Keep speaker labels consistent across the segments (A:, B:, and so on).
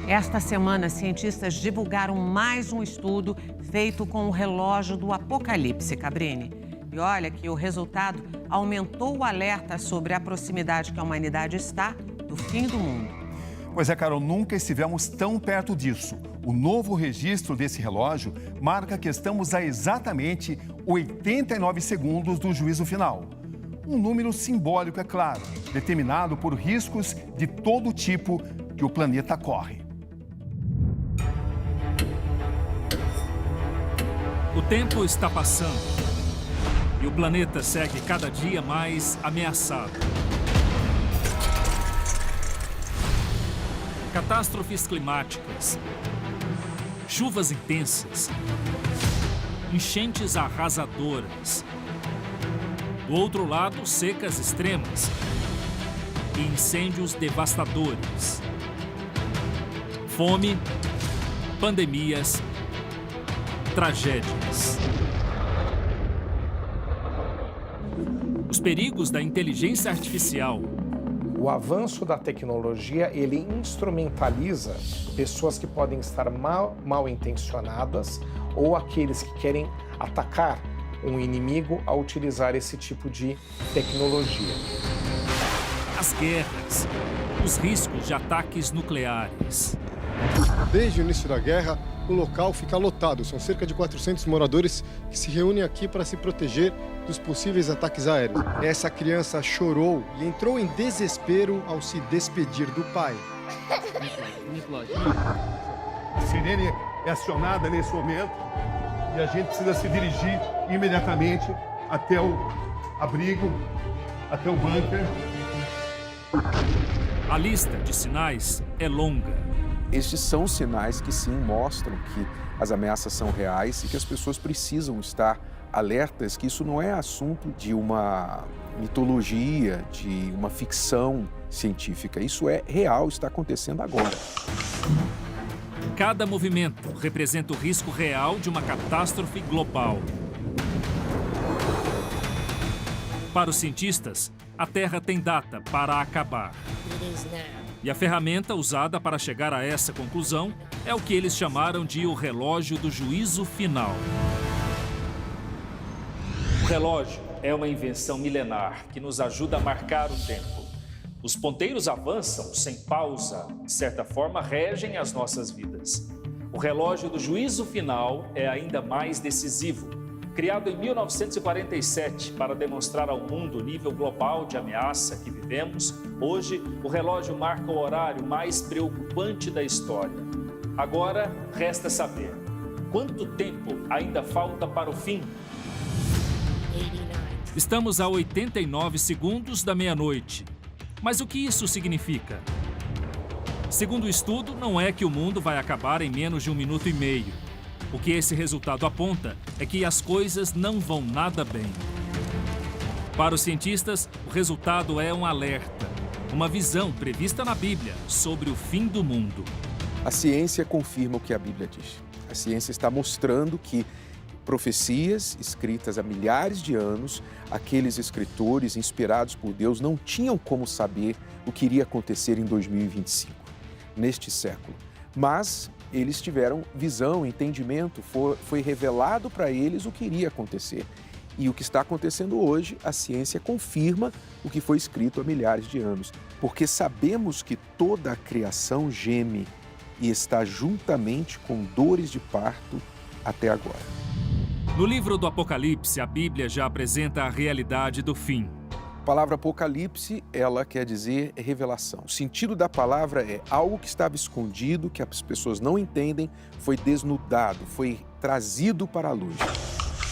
A: Esta semana, cientistas divulgaram mais um estudo feito com o relógio do Apocalipse, Cabrini. E olha que o resultado aumentou o alerta sobre a proximidade que a humanidade está do fim do mundo.
B: Pois é, Carol, nunca estivemos tão perto disso. O novo registro desse relógio marca que estamos a exatamente 89 segundos do juízo final. Um número simbólico, é claro, determinado por riscos de todo tipo que o planeta corre.
C: O tempo está passando e o planeta segue cada dia mais ameaçado. Catástrofes climáticas, chuvas intensas, enchentes arrasadoras. Do outro lado, secas extremas e incêndios devastadores. Fome, pandemias, tragédias. Os perigos da inteligência artificial.
D: O avanço da tecnologia, ele instrumentaliza pessoas que podem estar mal intencionadas ou aqueles que querem atacar um inimigo a utilizar esse tipo de tecnologia.
C: As guerras, os riscos de ataques nucleares.
E: Desde o início da guerra, o local fica lotado. São cerca de 400 moradores que se reúnem aqui para se proteger dos possíveis ataques aéreos. Essa criança chorou e entrou em desespero ao se despedir do pai.
B: A sirene é acionada nesse momento e a gente precisa se dirigir imediatamente até o abrigo, até o bunker.
C: A lista de sinais é longa.
F: Estes são sinais que sim mostram que as ameaças são reais e que as pessoas precisam estar alertas, que isso não é assunto de uma mitologia, de uma ficção científica. Isso é real, está acontecendo agora.
C: Cada movimento representa o risco real de uma catástrofe global. Para os cientistas, a Terra tem data para acabar. E a ferramenta usada para chegar a essa conclusão é o que eles chamaram de o relógio do juízo final. O relógio é uma invenção milenar que nos ajuda a marcar o tempo. Os ponteiros avançam sem pausa, de certa forma regem as nossas vidas. O relógio do juízo final é ainda mais decisivo. Criado em 1947 para demonstrar ao mundo o nível global de ameaça que vivemos, hoje o relógio marca o horário mais preocupante da história. Agora, resta saber, quanto tempo ainda falta para o fim? Estamos a 89 segundos da meia-noite. Mas o que isso significa? Segundo o estudo, não é que o mundo vai acabar em menos de 1 minuto e meio. O que esse resultado aponta é que as coisas não vão nada bem. Para os cientistas, o resultado é um alerta, uma visão prevista na Bíblia sobre o fim do mundo.
F: A ciência confirma o que a Bíblia diz. A ciência está mostrando que profecias escritas há milhares de anos, aqueles escritores inspirados por Deus não tinham como saber o que iria acontecer em 2025, neste século. Mas eles tiveram visão, entendimento, foi revelado para eles o que iria acontecer. E o que está acontecendo hoje, a ciência confirma o que foi escrito há milhares de anos, porque sabemos que toda a criação geme e está juntamente com dores de parto até agora.
C: No livro do Apocalipse, a Bíblia já apresenta a realidade do fim.
F: A palavra Apocalipse, ela quer dizer revelação. O sentido da palavra é algo que estava escondido, que as pessoas não entendem, foi desnudado, foi trazido para a luz.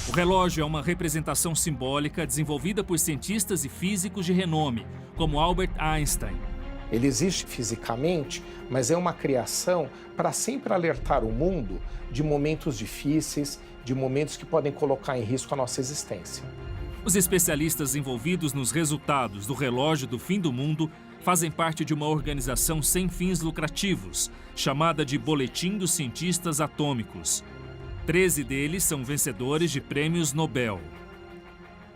C: O relógio é uma representação simbólica desenvolvida por cientistas e físicos de renome, como Albert Einstein.
D: Ele existe fisicamente, mas é uma criação para sempre alertar o mundo de momentos difíceis, de momentos que podem colocar em risco a nossa existência.
C: Os especialistas envolvidos nos resultados do relógio do fim do mundo fazem parte de uma organização sem fins lucrativos, chamada de Boletim dos Cientistas Atômicos. 13 deles são vencedores de prêmios Nobel.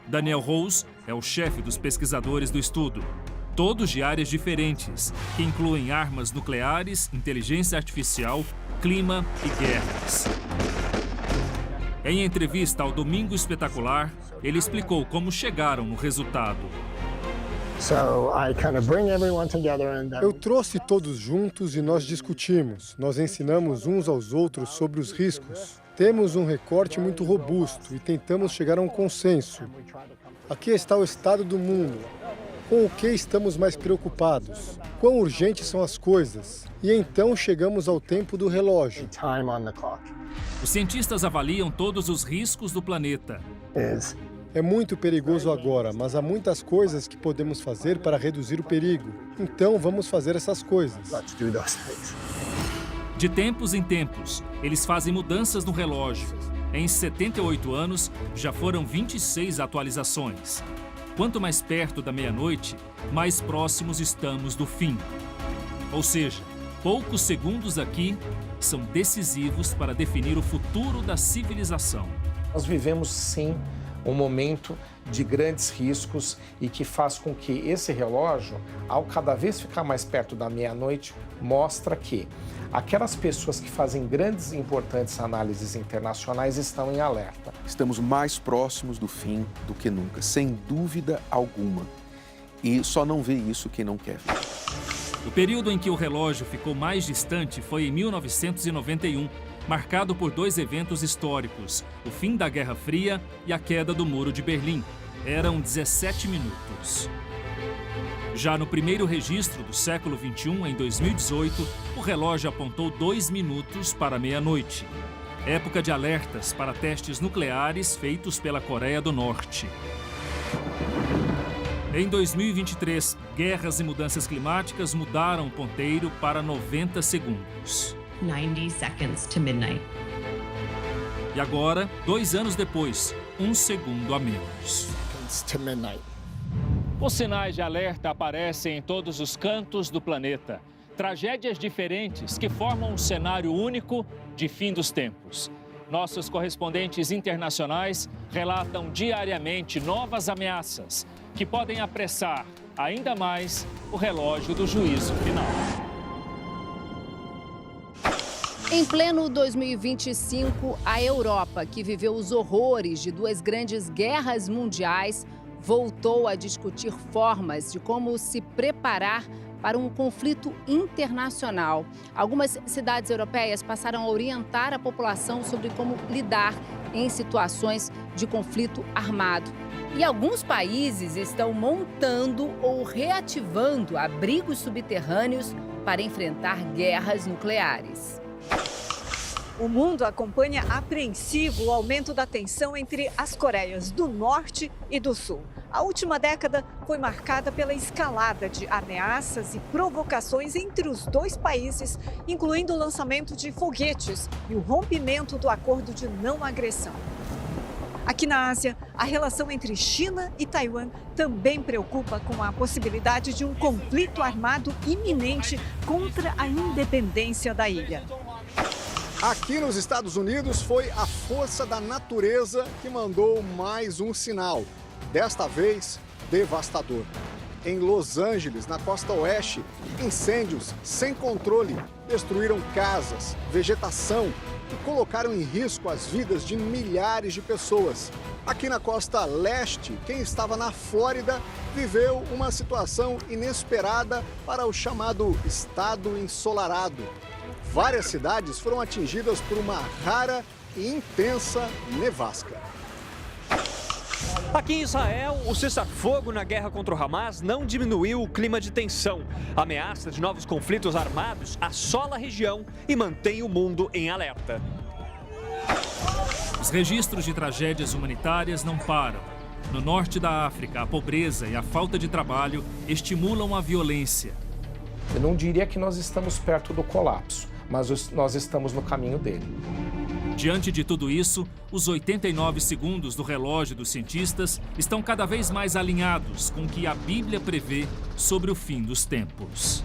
C: Daniel Rose é o chefe dos pesquisadores do estudo. todos de áreas diferentes, que incluem armas nucleares, inteligência artificial, clima e guerras. Em entrevista ao Domingo Espetacular, ele explicou como chegaram no resultado.
E: Eu trouxe todos juntos e nós discutimos. Nós ensinamos uns aos outros sobre os riscos. Temos um recorte muito robusto e tentamos chegar a um consenso. Aqui está o estado do mundo. Com o que estamos mais preocupados? Quão urgentes são as coisas? E então chegamos ao tempo do relógio.
C: Os cientistas avaliam todos os riscos do planeta.
E: É muito perigoso agora, mas há muitas coisas que podemos fazer para reduzir o perigo. Então vamos fazer essas coisas.
C: De tempos em tempos, eles fazem mudanças no relógio. Em 78 anos, já foram 26 atualizações. Quanto mais perto da meia-noite, mais próximos estamos do fim. Ou seja, poucos segundos aqui são decisivos para definir o futuro da civilização.
D: Nós vivemos, sim, um momento de grandes riscos e que faz com que esse relógio, ao cada vez ficar mais perto da meia-noite, mostra que aquelas pessoas que fazem grandes e importantes análises internacionais estão em alerta.
F: Estamos mais próximos do fim do que nunca, sem dúvida alguma. E só não vê isso quem não quer ver.
C: O período em que o relógio ficou mais distante foi em 1991, marcado por dois eventos históricos, o fim da Guerra Fria e a queda do Muro de Berlim. Eram 17 minutos. Já no primeiro registro do século XXI, em 2018, o relógio apontou 2 minutos para meia-noite. Época de alertas para testes nucleares feitos pela Coreia do Norte. Em 2023, guerras e mudanças climáticas mudaram o ponteiro para 90 segundos.
G: 90 seconds to midnight.
C: E agora, 2 anos depois, 1 segundo a menos. Os sinais de alerta aparecem em todos os cantos do planeta. Tragédias diferentes que formam um cenário único de fim dos tempos. Nossos correspondentes internacionais relatam diariamente novas ameaças que podem apressar ainda mais o relógio do juízo final.
H: Em pleno 2025, a Europa, que viveu os horrores de 2 grandes guerras mundiais, voltou a discutir formas de como se preparar para um conflito internacional. Algumas cidades europeias passaram a orientar a população sobre como lidar em situações de conflito armado. E alguns países estão montando ou reativando abrigos subterrâneos para enfrentar guerras nucleares.
I: O mundo acompanha apreensivo o aumento da tensão entre as Coreias do Norte e do Sul. A última década foi marcada pela escalada de ameaças e provocações entre os dois países, incluindo o lançamento de foguetes e o rompimento do acordo de não agressão. Aqui na Ásia, a relação entre China e Taiwan também preocupa com a possibilidade de um conflito armado iminente contra a independência da ilha.
J: Aqui nos Estados Unidos foi a força da natureza que mandou mais um sinal, desta vez devastador. Em Los Angeles, na costa oeste, incêndios sem controle destruíram casas, vegetação e colocaram em risco as vidas de milhares de pessoas. Aqui na costa leste, quem estava na Flórida viveu uma situação inesperada para o chamado estado ensolarado. Várias cidades foram atingidas por uma rara e intensa nevasca.
K: Aqui em Israel, o cessar-fogo na guerra contra o Hamas não diminuiu o clima de tensão. A ameaça de novos conflitos armados assola a região e mantém o mundo em alerta.
C: Os registros de tragédias humanitárias não param. No norte da África, a pobreza e a falta de trabalho estimulam a violência.
D: Eu não diria que nós estamos perto do colapso, mas nós estamos no caminho dele.
C: Diante de tudo isso, os 89 segundos do relógio dos cientistas estão cada vez mais alinhados com o que a Bíblia prevê sobre o fim dos tempos.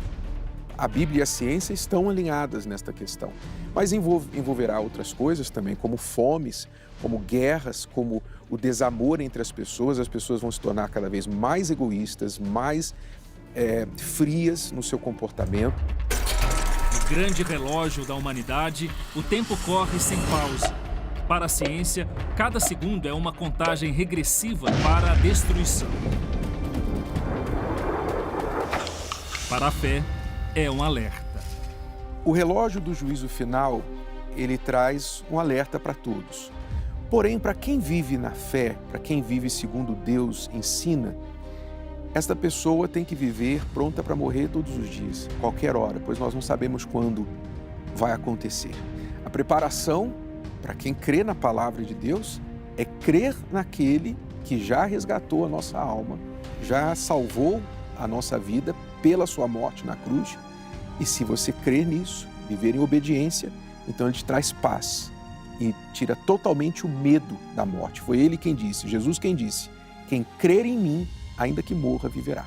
F: A Bíblia e a ciência estão alinhadas nesta questão, mas envolverá outras coisas também, como fomes, como guerras, como o desamor entre as pessoas vão se tornar cada vez mais egoístas, mais frias no seu comportamento.
C: No grande relógio da humanidade, o tempo corre sem pausa. Para a ciência, cada segundo é uma contagem regressiva para a destruição. Para a fé, é um alerta.
F: O relógio do juízo final, ele traz um alerta para todos. Porém, para quem vive na fé, para quem vive segundo Deus ensina, esta pessoa tem que viver pronta para morrer todos os dias, qualquer hora, pois nós não sabemos quando vai acontecer. A preparação, para quem crê na palavra de Deus, é crer naquele que já resgatou a nossa alma, já salvou a nossa vida pela sua morte na cruz. E se você crer nisso, viver em obediência, então ele te traz paz e tira totalmente o medo da morte. Foi ele quem disse, Jesus quem disse, quem crer em mim, ainda que morra, viverá.